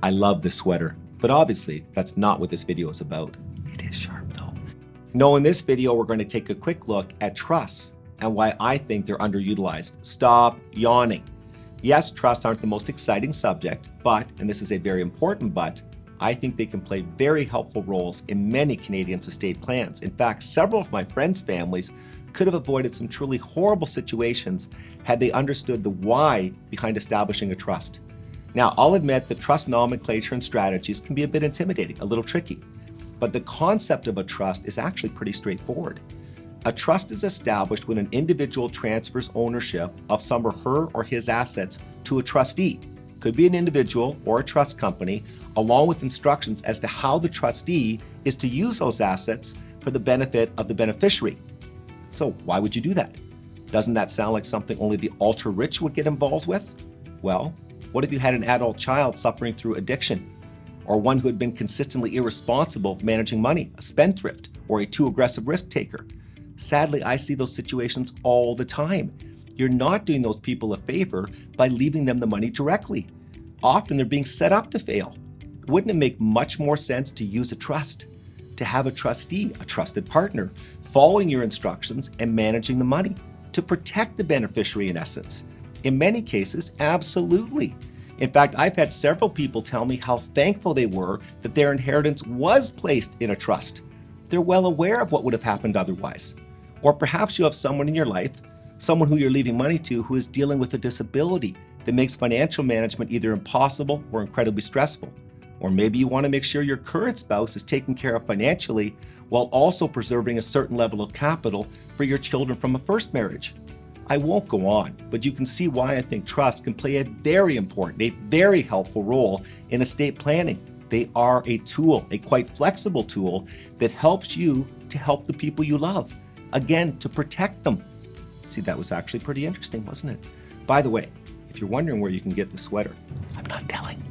I love this sweater, but obviously that's not what this video is about. It is sharp though. No, in this video, we're going to take a quick look at trusts and why I think they're underutilized. Stop yawning. Yes, trusts aren't the most exciting subject, but, and this is a very important but, I think they can play very helpful roles in many Canadians' estate plans. In fact, several of my friends' families could have avoided some truly horrible situations had they understood the why behind establishing a trust. Now, I'll admit that trust nomenclature and strategies can be a bit intimidating, a little tricky, but the concept of a trust is actually pretty straightforward. A trust is established when an individual transfers ownership of some of her or his assets to a trustee. Could be an individual or a trust company, along with instructions as to how the trustee is to use those assets for the benefit of the beneficiary. So why would you do that? Doesn't that sound like something only the ultra-rich would get involved with? Well, what if you had an adult child suffering through addiction, or one who had been consistently irresponsible managing money, a spendthrift, or a too aggressive risk taker? Sadly, I see those situations all the time. You're not doing those people a favor by leaving them the money directly. Often they're being set up to fail. Wouldn't it make much more sense to use a trust? To have a trustee, a trusted partner, following your instructions and managing the money, to protect the beneficiary in essence? In many cases, absolutely. In fact, I've had several people tell me how thankful they were that their inheritance was placed in a trust. They're well aware of what would have happened otherwise. Or perhaps you have someone in your life, someone who you're leaving money to, who is dealing with a disability that makes financial management either impossible or incredibly stressful. Or maybe you want to make sure your current spouse is taken care of financially while also preserving a certain level of capital for your children from a first marriage. I won't go on, but you can see why I think trusts can play a very important, a very helpful role in estate planning. They are a tool, a quite flexible tool that helps you to help the people you love. Again, to protect them. See, that was actually pretty interesting, wasn't it? By the way, if you're wondering where you can get the sweater, I'm not telling.